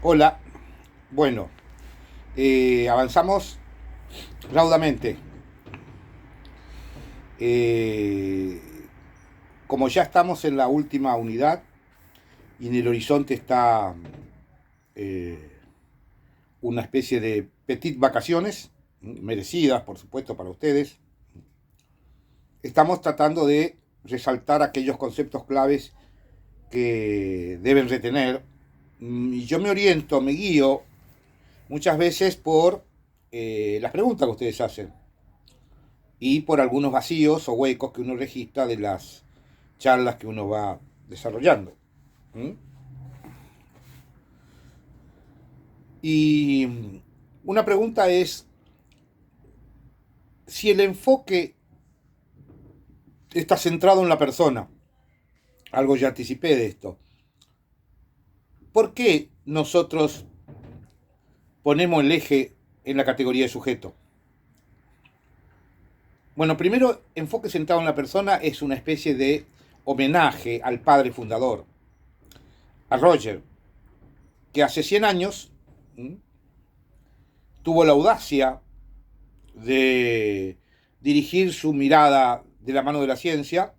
Hola, bueno, avanzamos raudamente. Eh, Como ya estamos en la última unidad y en el horizonte está eh, una especie de petit vacaciones, merecidas por supuesto para ustedes, estamos tratando de resaltar aquellos conceptos claves que deben retener. Y yo me oriento, me guío muchas veces por las preguntas que ustedes hacen y por algunos vacíos o huecos que uno registra de las charlas que uno va desarrollando. ¿Mm? Y una pregunta es si el enfoque está centrado en la persona. Algo ya anticipé de esto. ¿Por qué nosotros ponemos el eje en la categoría de sujeto? Bueno, primero, enfoque centrado en la persona es una especie de homenaje al padre fundador, a Roger, que hace 100 años tuvo la audacia de dirigir su mirada de la mano de la ciencia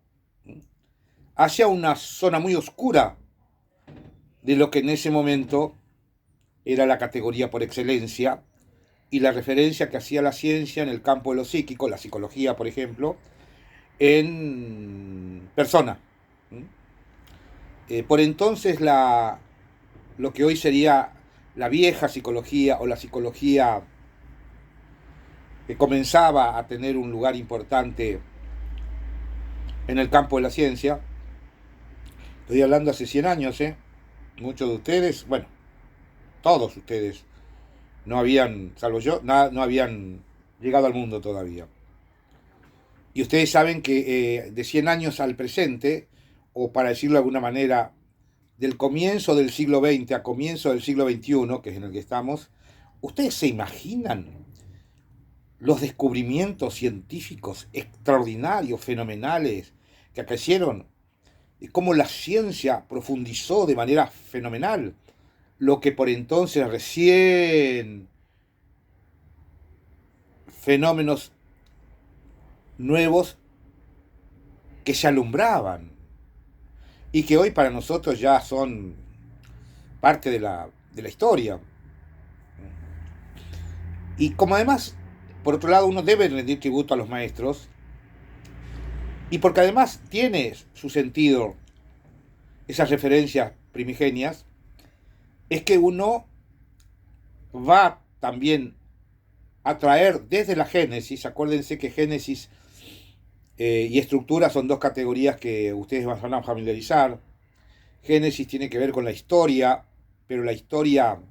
hacia una zona muy oscura de lo que en ese momento era la categoría por excelencia y la referencia que hacía la ciencia en el campo de lo psíquico, la psicología, por ejemplo, en persona. Por entonces lo que hoy sería la vieja psicología o la psicología que comenzaba a tener un lugar importante en el campo de la ciencia. Estoy hablando hace 100 años, ¿eh? Muchos de ustedes, bueno, todos ustedes, no habían, salvo yo, no habían llegado al mundo todavía. Y ustedes saben que de 100 años al presente, o para decirlo de alguna manera, del comienzo del siglo XX a comienzo del siglo XXI, que es en el que estamos, ¿ustedes se imaginan los descubrimientos científicos extraordinarios, fenomenales, que acaecieron? Y cómo la ciencia profundizó de manera fenomenal lo que por entonces recién fenómenos nuevos que se alumbraban y que hoy para nosotros ya son parte de la historia. Y como además, por otro lado, uno debe rendir tributo a los maestros, y porque además tiene su sentido esas referencias primigenias, es que uno va también a traer desde la Génesis. Acuérdense que Génesis y estructura son dos categorías que ustedes van a familiarizar. Génesis tiene que ver con la historia, pero la historia,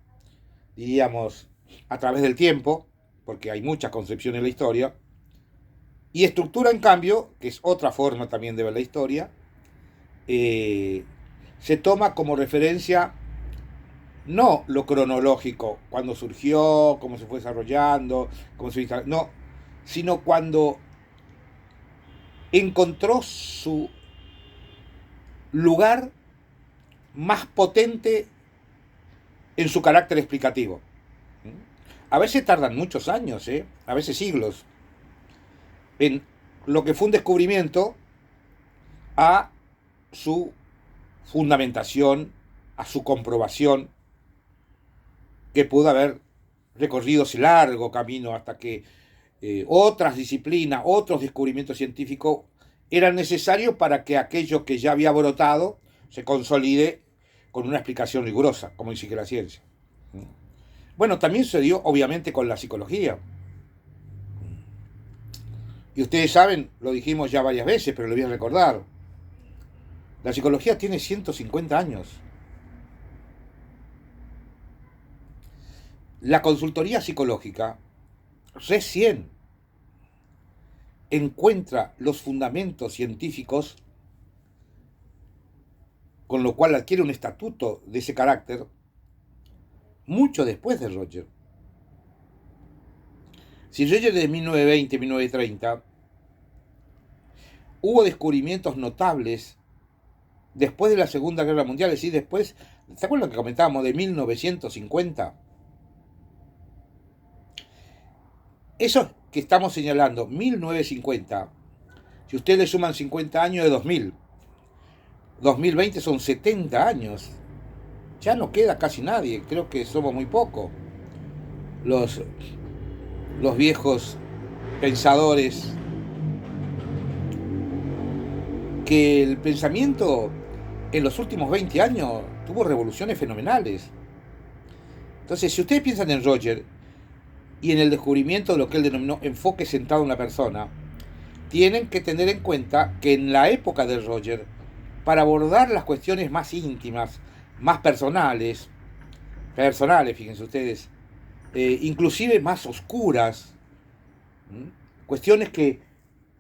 diríamos, a través del tiempo, porque hay muchas concepciones de la historia. Y estructura, en cambio, que es otra forma también de ver la historia, eh, se toma como referencia no lo cronológico, cuando surgió, cómo se fue desarrollando, cómo se instaló, no, sino cuando encontró su lugar más potente en su carácter explicativo. A veces tardan muchos años, a veces siglos, en lo que fue un descubrimiento a su fundamentación, a su comprobación, que pudo haber recorrido ese largo camino hasta que otras disciplinas, otros descubrimientos científicos eran necesarios para que aquello que ya había brotado se consolide con una explicación rigurosa, como dice la ciencia. Bueno, también se dio obviamente con la psicología. Y ustedes saben, lo dijimos ya varias veces, pero lo voy a recordar. La psicología tiene 150 años. La consultoría psicológica recién encuentra los fundamentos científicos, con lo cual adquiere un estatuto de ese carácter mucho después de Roger. Si Roger de 1920, 1930, hubo descubrimientos notables después de la Segunda Guerra Mundial, es decir, después ¿Se acuerdan que comentábamos de 1950? Eso que estamos señalando, 1950, si ustedes le suman 50 años de 2000, 2020 son 70 años. Ya no queda casi nadie, creo que somos muy pocos los, los viejos pensadores, que el pensamiento en los últimos 20 años tuvo revoluciones fenomenales. Entonces, si ustedes piensan en Roger y en el descubrimiento de lo que él denominó enfoque centrado en la persona, tienen que tener en cuenta que en la época de Roger, para abordar las cuestiones más íntimas, más personales, fíjense ustedes, inclusive más oscuras, cuestiones que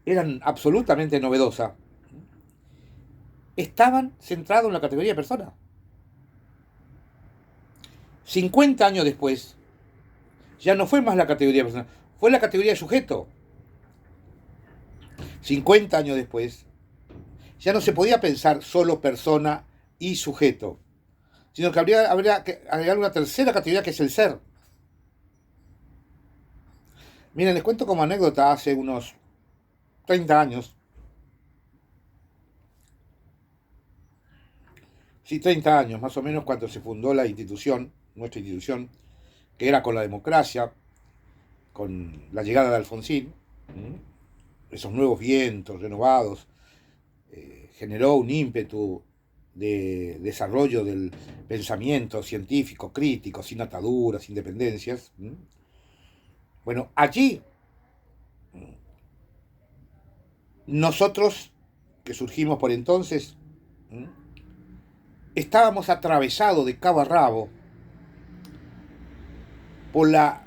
eran absolutamente novedosas, estaban centrados en la categoría de persona. 50 años después, ya no fue más la categoría de persona, fue la categoría de sujeto. 50 años después, ya no se podía pensar solo persona y sujeto, sino que habría que agregar una tercera categoría, que es el ser. Miren, les cuento como anécdota, hace unos 30 años, sí, 30 años más o menos, cuando se fundó la institución, nuestra institución, que era con la democracia, con la llegada de Alfonsín, esos nuevos vientos renovados, generó un ímpetu de desarrollo del pensamiento científico, crítico, sin ataduras, sin dependencias. Bueno, allí nosotros, que surgimos por entonces, estábamos atravesados de cabo a rabo por la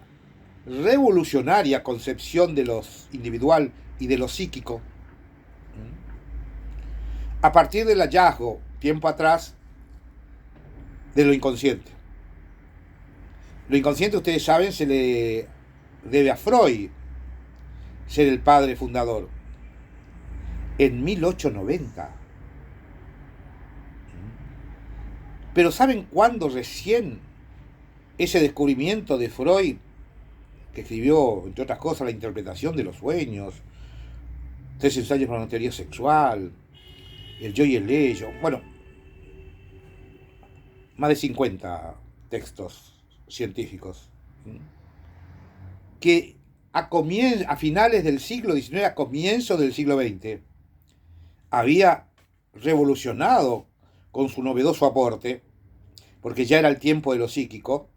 revolucionaria concepción de lo individual y de lo psíquico, a partir del hallazgo, tiempo atrás, de lo inconsciente. Lo inconsciente, ustedes saben, se le debe a Freud ser el padre fundador. En 1890. Pero ¿saben cuándo recién ese descubrimiento de Freud, que escribió, entre otras cosas, la interpretación de los sueños, 3 ensayos para una teoría sexual, el yo y el ello, bueno, más de 50 textos científicos, que a finales del siglo XIX, a comienzos del siglo XX, había revolucionado con su novedoso aporte, porque ya era el tiempo de lo psíquico.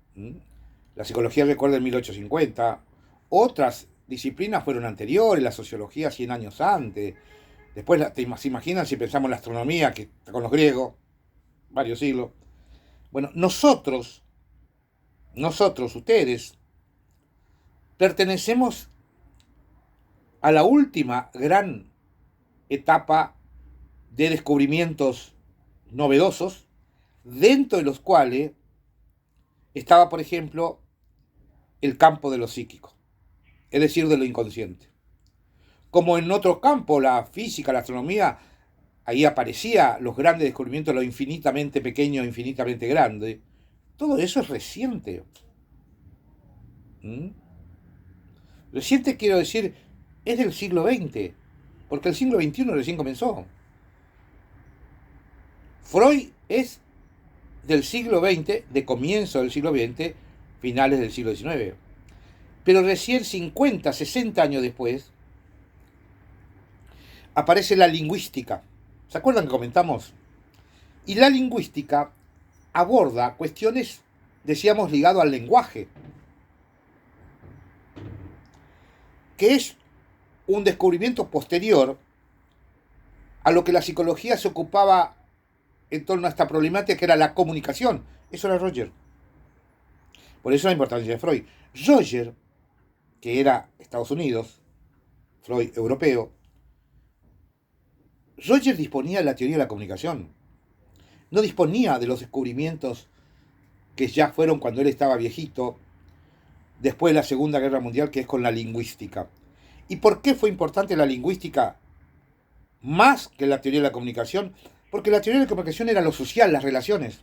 La psicología recuerda en 1850, otras disciplinas fueron anteriores, la sociología 100 años antes, después se imaginan si pensamos en la astronomía, que está con los griegos, varios siglos. Bueno, nosotros, ustedes, pertenecemos a la última gran etapa de descubrimientos novedosos, dentro de los cuales estaba, por ejemplo, el campo de lo psíquico, es decir, de lo inconsciente. Como en otro campo, la física, la astronomía, ahí aparecía los grandes descubrimientos, lo infinitamente pequeño, infinitamente grande. Todo eso es reciente. Reciente quiero decir, es del siglo XX, porque el siglo XXI recién comenzó. Freud es del siglo XX, de comienzo del siglo XX, finales del siglo XIX. Pero recién 50, 60 años después, aparece la lingüística. ¿Se acuerdan que comentamos? Y la lingüística aborda cuestiones, decíamos, ligadas al lenguaje, que es un descubrimiento posterior a lo que la psicología se ocupaba en torno a esta problemática, que era la comunicación. Eso era Roger. Por eso la importancia de Freud. Roger, que era Estados Unidos, Freud europeo, Roger disponía de la teoría de la comunicación. No disponía de los descubrimientos que ya fueron cuando él estaba viejito, después de la Segunda Guerra Mundial, que es con la lingüística. ¿Y por qué fue importante la lingüística más que la teoría de la comunicación? Porque la teoría de la comunicación era lo social, las relaciones.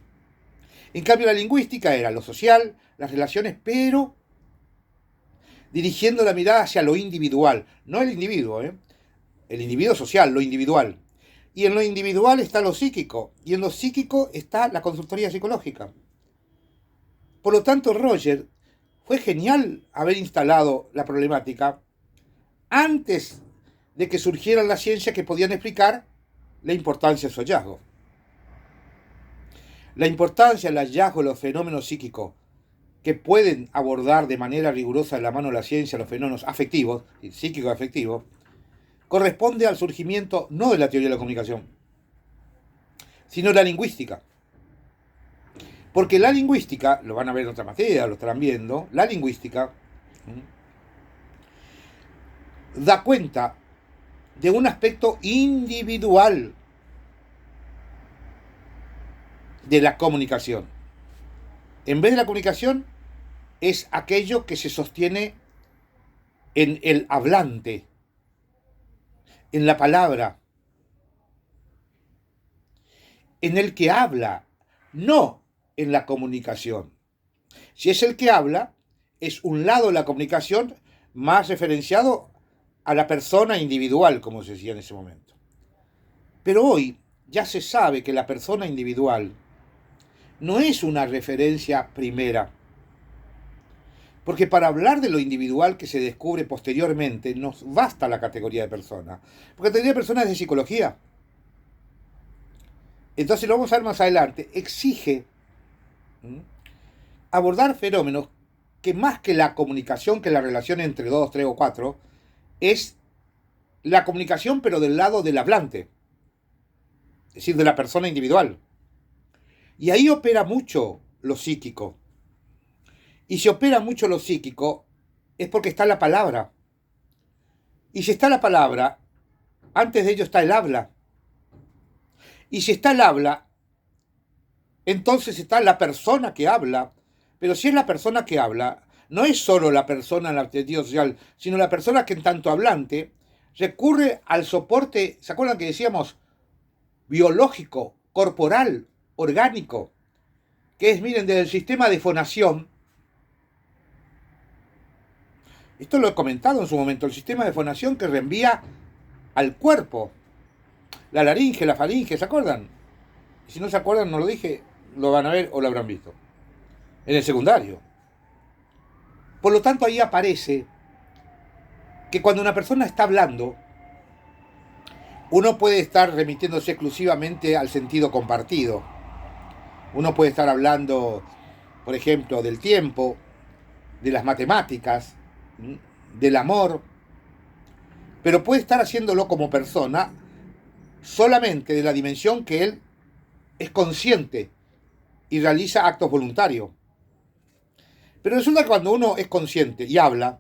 En cambio, la lingüística era lo social, las relaciones, pero dirigiendo la mirada hacia lo individual, no el individuo, el individuo social, lo individual. Y en lo individual está lo psíquico, y en lo psíquico está la consultoría psicológica. Por lo tanto, Roger fue genial haber instalado la problemática antes de que surgieran las ciencias que podían explicar la importancia de su hallazgo. La importancia del hallazgo de los fenómenos psíquicos que pueden abordar de manera rigurosa de la mano de la ciencia los fenómenos afectivos, psíquicos afectivos, corresponde al surgimiento no de la teoría de la comunicación, sino de la lingüística. Porque la lingüística, lo van a ver en otra materia, lo estarán viendo, la lingüística da cuenta de un aspecto individual de la comunicación. En vez de la comunicación, es aquello que se sostiene en el hablante, en la palabra, en el que habla, no en la comunicación. Si es el que habla, es un lado de la comunicación más referenciado a la persona individual, como se decía en ese momento. Pero hoy ya se sabe que la persona individual no es una referencia primera, porque para hablar de lo individual que se descubre posteriormente nos basta la categoría de persona, porque la categoría de persona es de psicología. Entonces, lo vamos a ver más adelante, exige abordar fenómenos que más que la comunicación, que la relación entre dos, tres o cuatro, es la comunicación pero del lado del hablante, es decir, de la persona individual. Y ahí opera mucho lo psíquico. Y si opera mucho lo psíquico, es porque está la palabra. Y si está la palabra, antes de ello está el habla. Y si está el habla, entonces está la persona que habla. Pero si es la persona que habla, no es solo la persona en el sentido social, sino la persona que en tanto hablante recurre al soporte, ¿se acuerdan que decíamos? Biológico, corporal, orgánico, que es, miren, desde el sistema de fonación. Esto lo he comentado en su momento, el sistema de fonación que reenvía al cuerpo, la laringe, la faringe, ¿se acuerdan? Si no se acuerdan, no lo dije, lo van a ver o lo habrán visto. En el secundario. Por lo tanto, ahí aparece que cuando una persona está hablando, uno puede estar remitiéndose exclusivamente al sentido compartido. Uno puede estar hablando, por ejemplo, del tiempo, de las matemáticas, del amor, pero puede estar haciéndolo como persona solamente de la dimensión que él es consciente y realiza actos voluntarios. Pero resulta que cuando uno es consciente y habla,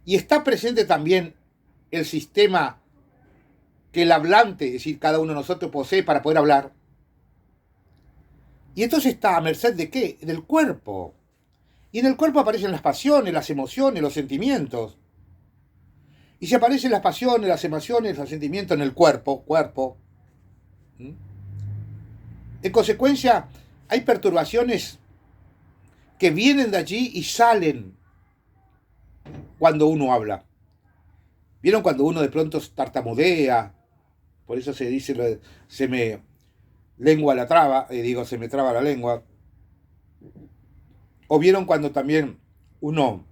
y está presente también el sistema que el hablante, es decir, cada uno de nosotros posee para poder hablar, y entonces está a merced de ¿qué? Del cuerpo. Y en el cuerpo aparecen las pasiones, las emociones, los sentimientos. Y si aparecen las pasiones, las emociones, los sentimientos en el cuerpo, en consecuencia hay perturbaciones que vienen de allí y salen cuando uno habla. ¿Vieron cuando uno de pronto tartamudea? Por eso se dice, se me lengua la traba, se me traba la lengua. O vieron cuando también uno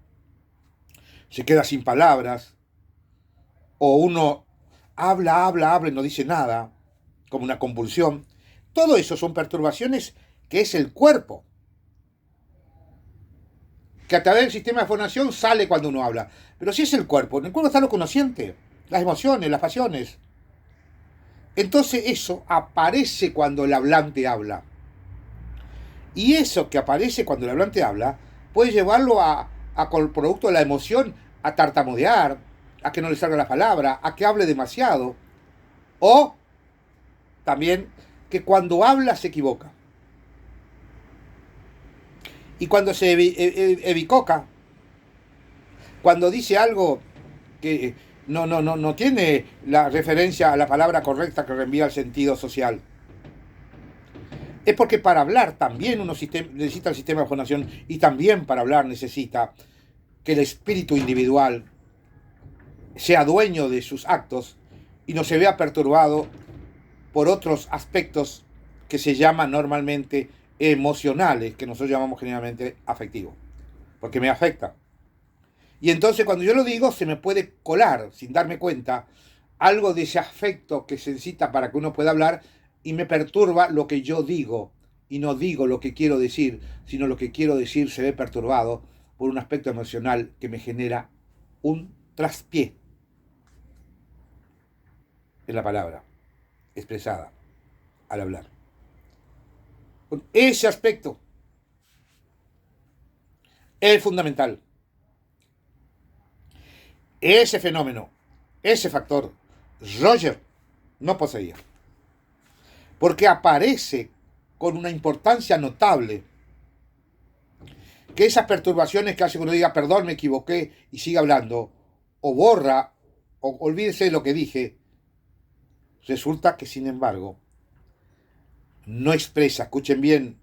se queda sin palabras, o uno habla y no dice nada, como una convulsión. Todo eso son perturbaciones que es el cuerpo, que a través del sistema de fonación sale cuando uno habla. Pero si es el cuerpo, en el cuerpo está lo que uno siente, las emociones, las pasiones. Entonces eso aparece cuando el hablante habla. Y eso que aparece cuando el hablante habla puede llevarlo con el producto de la emoción a tartamudear, a que no le salga la palabra, a que hable demasiado. O también que cuando habla se equivoca. Y cuando se equivoca, cuando dice algo que no tiene la referencia a la palabra correcta que reenvía al sentido social. es porque para hablar también uno necesita el sistema de fonación, y también para hablar necesita que el espíritu individual sea dueño de sus actos y no se vea perturbado por otros aspectos que se llaman normalmente emocionales, que nosotros llamamos generalmente afectivos, porque me afecta. Y entonces cuando yo lo digo, se me puede colar, sin darme cuenta, algo de ese afecto que se necesita para que uno pueda hablar, y me perturba lo que yo digo, y no digo lo que quiero decir, sino lo que quiero decir se ve perturbado por un aspecto emocional que me genera un traspié en la palabra expresada al hablar. Ese aspecto es fundamental. Ese fenómeno, ese factor, Roger no poseía, porque aparece con una importancia notable, que esas perturbaciones que hace que uno diga perdón, me equivoqué y siga hablando, o borra, o olvídese de lo que dije, resulta que sin embargo no expresa, escuchen bien,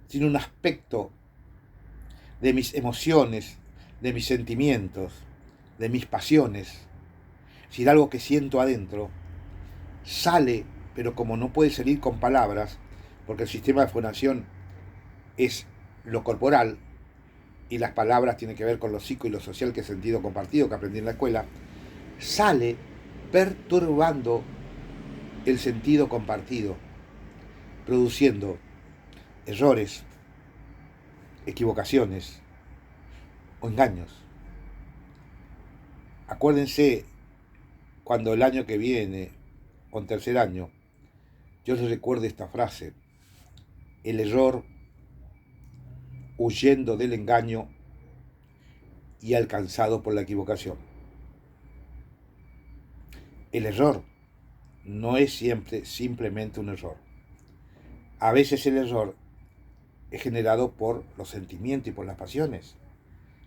tiene un aspecto de mis emociones, de mis sentimientos, de mis pasiones, si algo que siento adentro, sale, pero como no puede salir con palabras, porque el sistema de fonación es lo corporal y las palabras tienen que ver con lo psico y lo social, que es sentido compartido, que aprendí en la escuela, sale perturbando el sentido compartido, produciendo errores, equivocaciones o engaños. Acuérdense cuando el año que viene, o en tercer año, yo les recuerde esta frase: el error huyendo del engaño y alcanzado por la equivocación. El error no es siempre simplemente un error. A veces el error es generado por los sentimientos y por las pasiones,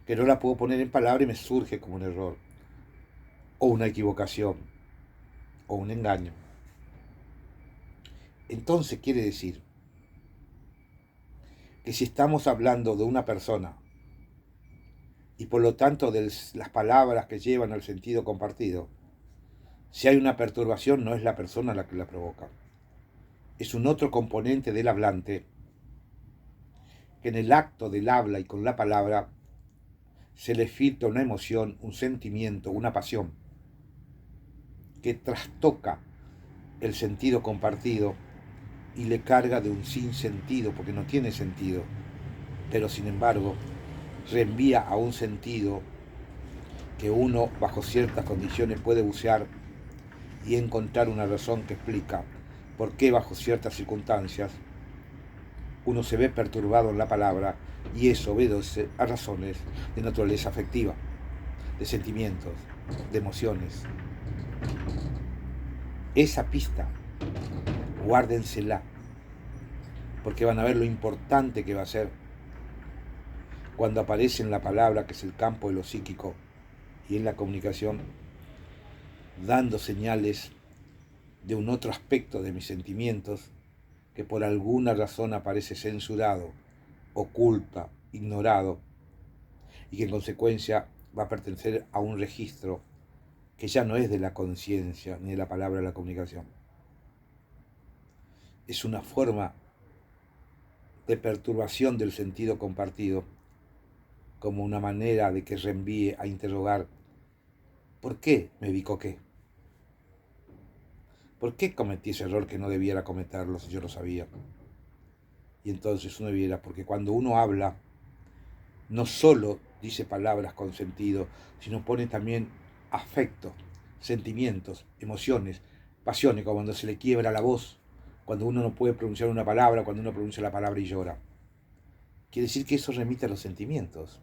que no la puedo poner en palabra y me surge como un error, o una equivocación, o un engaño. Entonces quiere decir que si estamos hablando de una persona, y por lo tanto de las palabras que llevan al sentido compartido, si hay una perturbación, no es la persona la que la provoca, es un otro componente del hablante, que en el acto del habla y con la palabra se le filtra una emoción, un sentimiento, una pasión, que trastoca el sentido compartido y le carga de un sinsentido, porque no tiene sentido, pero sin embargo reenvía a un sentido que uno bajo ciertas condiciones puede bucear y encontrar una razón que explica por qué bajo ciertas circunstancias uno se ve perturbado en la palabra, y eso obedece a razones de naturaleza afectiva, de sentimientos, de emociones. Esa pista, guárdensela, porque van a ver lo importante que va a ser cuando aparece en la palabra, que es el campo de lo psíquico, y en la comunicación, dando señales de un otro aspecto de mis sentimientos que por alguna razón aparece censurado, oculta, ignorado, y que en consecuencia va a pertenecer a un registro que ya no es de la conciencia ni de la palabra de la comunicación. Es una forma de perturbación del sentido compartido, como una manera de que reenvíe a interrogar: ¿por qué me bicoqué? ¿Por qué cometí ese error que no debiera cometerlo si yo lo sabía? Y entonces uno viera, porque cuando uno habla, no solo dice palabras con sentido, sino pone también afecto, sentimientos, emociones, pasiones, como cuando se le quiebra la voz, cuando uno no puede pronunciar una palabra, cuando uno pronuncia la palabra y llora. Quiere decir que eso remite a los sentimientos,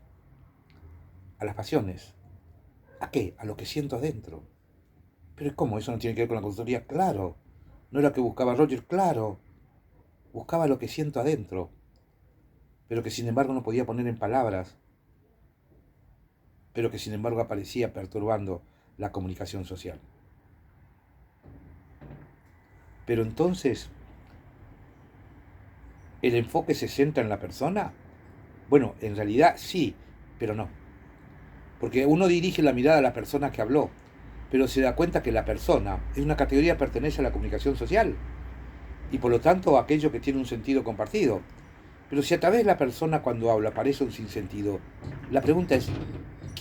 a las pasiones. ¿A qué? A lo que siento adentro. Pero ¿cómo? ¿Eso no tiene que ver con la consultoría? Claro. ¿No era lo que buscaba Roger? Claro. Buscaba lo que siento adentro, pero que sin embargo no podía poner en palabras, pero que sin embargo aparecía perturbando la comunicación social. Pero entonces ¿El enfoque se centra en la persona? Bueno, en realidad sí, pero no. Porque uno dirige la mirada a la persona que habló, pero se da cuenta que la persona es una categoría que pertenece a la comunicación social y por lo tanto aquello que tiene un sentido compartido. Pero si a través de la persona cuando habla parece un sinsentido, la pregunta es,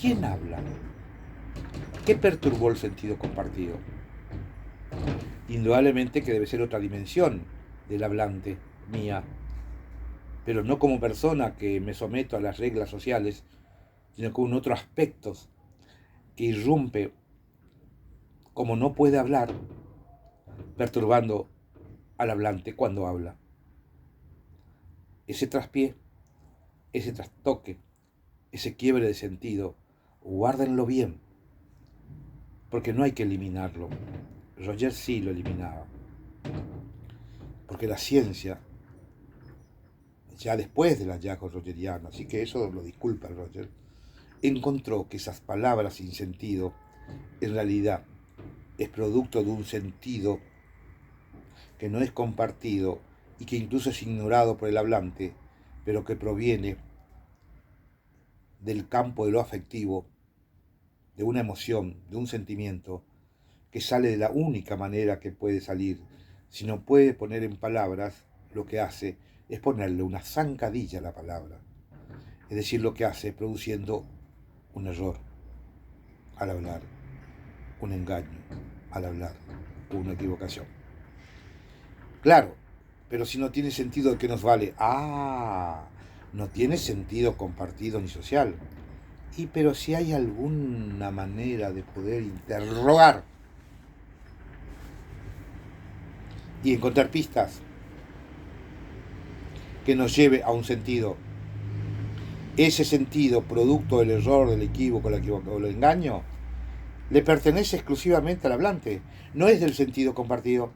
¿quién habla? ¿Qué perturbó el sentido compartido? Indudablemente que debe ser otra dimensión del hablante, mía, pero no como persona que me someto a las reglas sociales, sino con otros aspectos que irrumpe como no puede hablar, perturbando al hablante cuando habla. Ese traspié, ese trastoque, ese quiebre de sentido, guárdenlo bien, porque no hay que eliminarlo. Roger sí lo eliminaba, porque la ciencia, ya después del hallazgo rogeriano, así que eso lo disculpa Roger, encontró que esas palabras sin sentido en realidad es producto de un sentido que no es compartido y que incluso es ignorado por el hablante, pero que proviene del campo de lo afectivo, de una emoción, de un sentimiento, que sale de la única manera que puede salir. Si no puede poner en palabras, lo que hace es ponerle una zancadilla a la palabra. Es decir, lo que hace produciendo un error al hablar, un engaño al hablar, una equivocación. Claro, pero si no tiene sentido, ¿de qué nos vale? No tiene sentido compartido ni social. Pero si hay alguna manera de poder interrogar y encontrar pistas que nos lleve a un sentido, ese sentido, producto del error, del equívoco, o el engaño, le pertenece exclusivamente al hablante, no es del sentido compartido.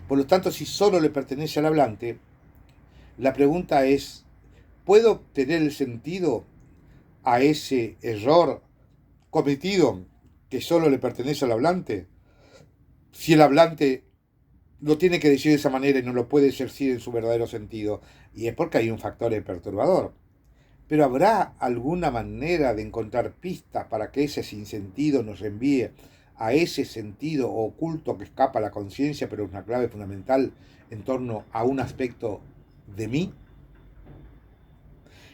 Por lo tanto, si solo le pertenece al hablante, la pregunta es, ¿puedo obtener el sentido a ese error cometido que solo le pertenece al hablante? Si el hablante lo tiene que decir de esa manera y no lo puede ejercer en su verdadero sentido, y es porque hay un factor perturbador. Pero ¿habrá alguna manera de encontrar pistas para que ese sinsentido nos envíe a ese sentido oculto que escapa a la conciencia, pero es una clave fundamental en torno a un aspecto de mí?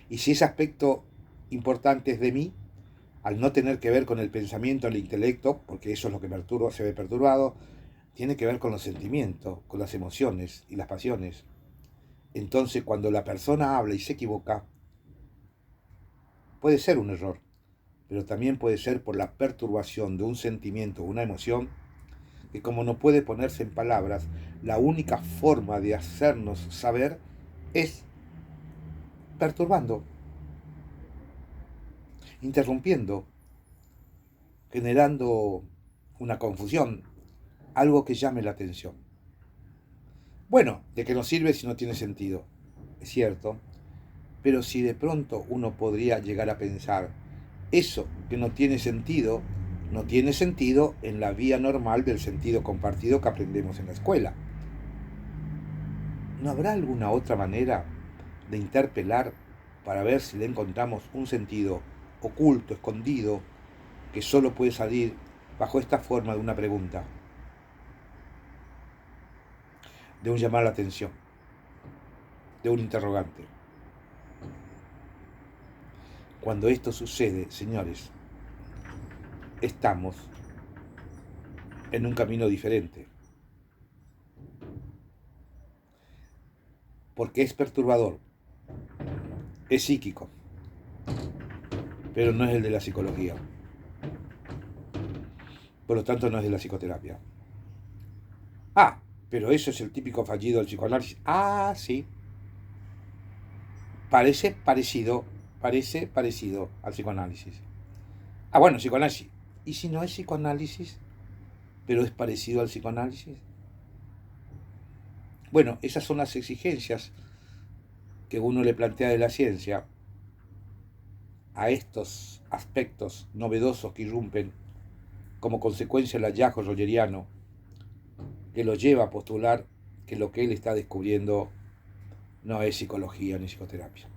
Y si ese aspecto importante es de mí, al no tener que ver con el pensamiento, el intelecto, porque eso es lo que se ve perturbado, tiene que ver con los sentimientos, con las emociones y las pasiones. Entonces, cuando la persona habla y se equivoca, puede ser un error, pero también puede ser por la perturbación de un sentimiento o una emoción que, como no puede ponerse en palabras, la única forma de hacernos saber es perturbando, interrumpiendo, generando una confusión, algo que llame la atención. Bueno, ¿de qué nos sirve si no tiene sentido? Es cierto, pero si de pronto uno podría llegar a pensar, eso que no tiene sentido en la vía normal del sentido compartido que aprendemos en la escuela. ¿No habrá alguna otra manera de interpelar para ver si le encontramos un sentido oculto, escondido, que solo puede salir bajo esta forma de una pregunta, de un llamar la atención, de un interrogante? Cuando esto sucede, señores, estamos en un camino diferente, porque es perturbador, es psíquico, pero no es el de la psicología. Por lo tanto, no es de la psicoterapia. Pero eso es el típico fallido del psicoanálisis. Sí. Parece parecido al psicoanálisis. Bueno, psicoanálisis. ¿Y si no es psicoanálisis, pero es parecido al psicoanálisis? Bueno, esas son las exigencias que uno le plantea de la ciencia a estos aspectos novedosos que irrumpen como consecuencia del hallazgo rogeriano, que lo lleva a postular que lo que él está descubriendo no es psicología ni psicoterapia.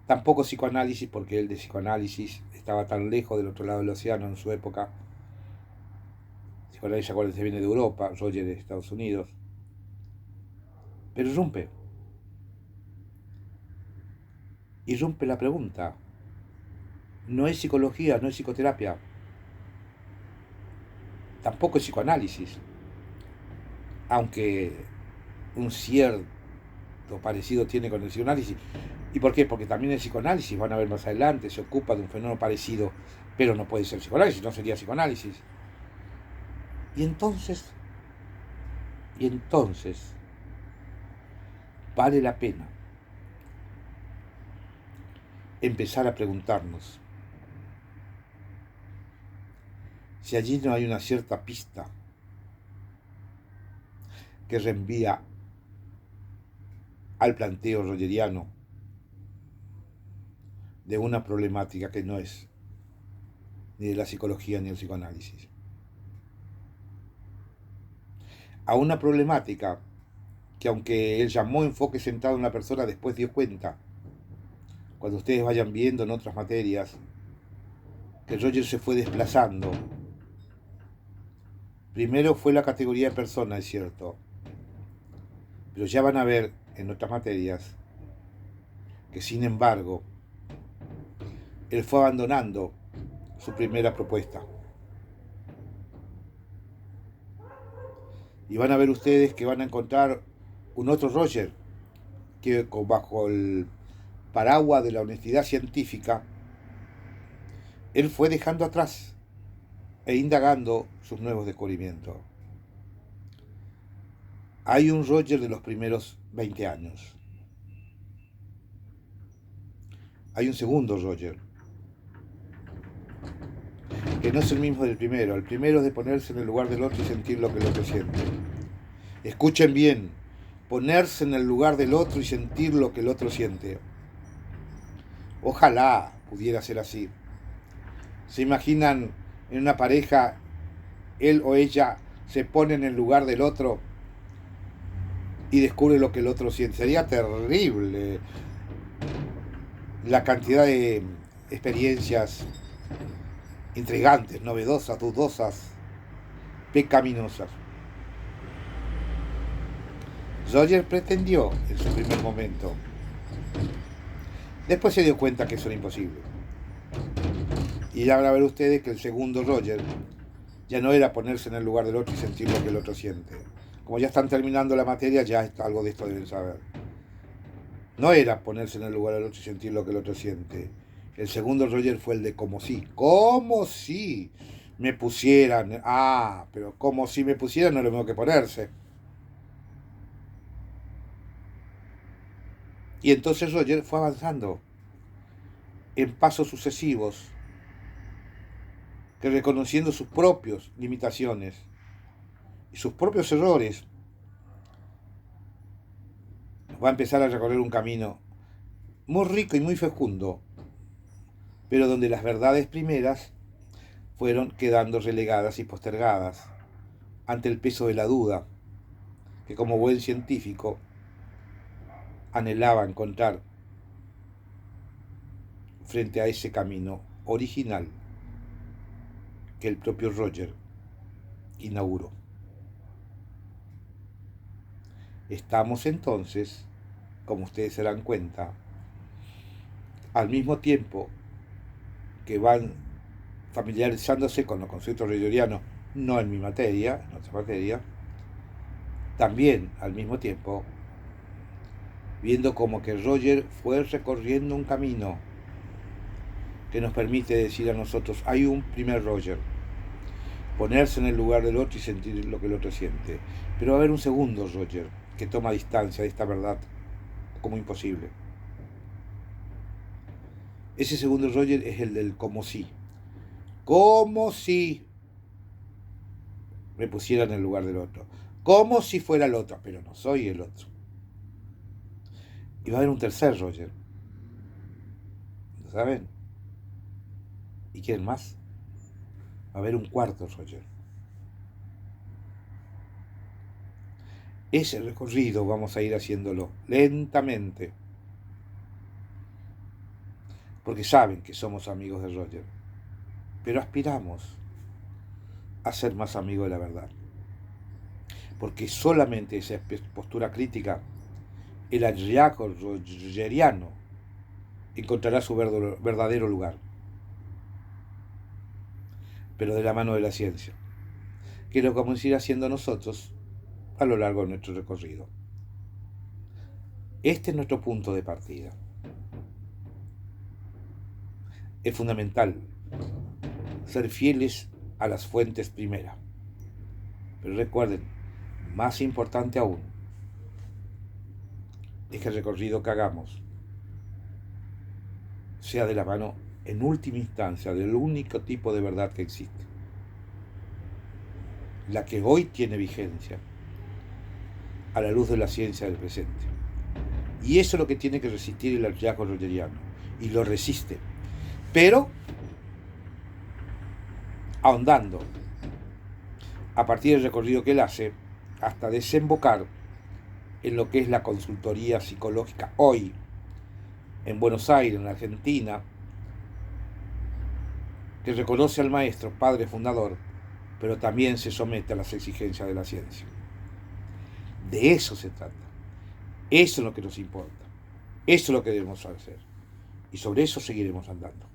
Tampoco psicoanálisis, porque el de psicoanálisis estaba tan lejos del otro lado del océano en su época. Psicoanálisis, acuérdense, viene de Europa, Roger de Estados Unidos. Pero irrumpe la pregunta. No es psicología, no es psicoterapia. Tampoco es psicoanálisis. Aunque un cierto parecido tiene con el psicoanálisis. ¿Y por qué? Porque también el psicoanálisis, van a ver más adelante, se ocupa de un fenómeno parecido, pero no puede ser psicoanálisis, no sería psicoanálisis. Y entonces, vale la pena empezar a preguntarnos si allí no hay una cierta pista que reenvía al planteo rogeriano de una problemática que no es ni de la psicología ni del psicoanálisis. A una problemática que, aunque él llamó enfoque centrado en la persona, después dio cuenta, cuando ustedes vayan viendo en otras materias, que Roger se fue desplazando. Primero fue la categoría de persona, es cierto, pero ya van a ver en otras materias que, sin embargo, él fue abandonando su primera propuesta. Y van a ver ustedes que van a encontrar un otro Roger que, bajo el paraguas de la honestidad científica, él fue dejando atrás e indagando sus nuevos descubrimientos. Hay un Roger de los primeros 20 años. Hay un segundo Roger, que no es el mismo del primero. El primero es de ponerse en el lugar del otro y sentir lo que el otro siente. Escuchen bien, ponerse en el lugar del otro y sentir lo que el otro siente. Ojalá pudiera ser así. ¿Se imaginan en una pareja, él o ella se pone en el lugar del otro y descubre lo que el otro siente? Sería terrible la cantidad de experiencias intrigantes, novedosas, dudosas, pecaminosas. Roger pretendió en su primer momento. Después se dio cuenta que eso era imposible. Y ya van a ver ustedes que el segundo Roger ya no era ponerse en el lugar del otro y sentir lo que el otro siente. Como ya están terminando la materia, ya algo de esto deben saber. No era ponerse en el lugar del otro y sentir lo que el otro siente. El segundo Roger fue el de como si me pusieran. Pero como si me pusieran no lo mismo que ponerse. Y entonces Roger fue avanzando en pasos sucesivos, que reconociendo sus propias limitaciones y sus propios errores, va a empezar a recorrer un camino muy rico y muy fecundo, pero donde las verdades primeras fueron quedando relegadas y postergadas ante el peso de la duda, que como buen científico anhelaba encontrar frente a ese camino original que el propio Roger inauguró. Estamos entonces, como ustedes se dan cuenta, al mismo tiempo que van familiarizándose con los conceptos rogerianos, no en mi materia, en otra materia, también al mismo tiempo viendo como que Roger fue recorriendo un camino que nos permite decir a nosotros, hay un primer Roger, ponerse en el lugar del otro y sentir lo que el otro siente, pero va a haber un segundo Roger que toma distancia de esta verdad como imposible. Ese segundo Roger es el del como si me pusiera en el lugar del otro, como si fuera el otro, pero no soy el otro. Y va a haber un tercer Roger, ¿lo saben? ¿Y quién más? Va a haber un cuarto Roger. Ese recorrido vamos a ir haciéndolo lentamente, porque saben que somos amigos de Roger, pero aspiramos a ser más amigos de la verdad, porque solamente esa postura crítica, el hallazgo rogeriano, encontrará su verdadero lugar, pero de la mano de la ciencia, que es lo que vamos a ir haciendo nosotros a lo largo de nuestro recorrido. Este es nuestro punto de partida. Es fundamental ser fieles a las fuentes primera. Pero recuerden, más importante aún, es que el recorrido que hagamos sea de la mano, en última instancia, del único tipo de verdad que existe. La que hoy tiene vigencia, a la luz de la ciencia del presente. Y eso es lo que tiene que resistir el hallazgo rogeriano. Y lo resiste. Pero ahondando a partir del recorrido que él hace hasta desembocar en lo que es la consultoría psicológica hoy en Buenos Aires, en la Argentina, que reconoce al maestro, padre fundador, pero también se somete a las exigencias de la ciencia. De eso se trata. Eso es lo que nos importa. Eso es lo que debemos hacer. Y sobre eso seguiremos andando.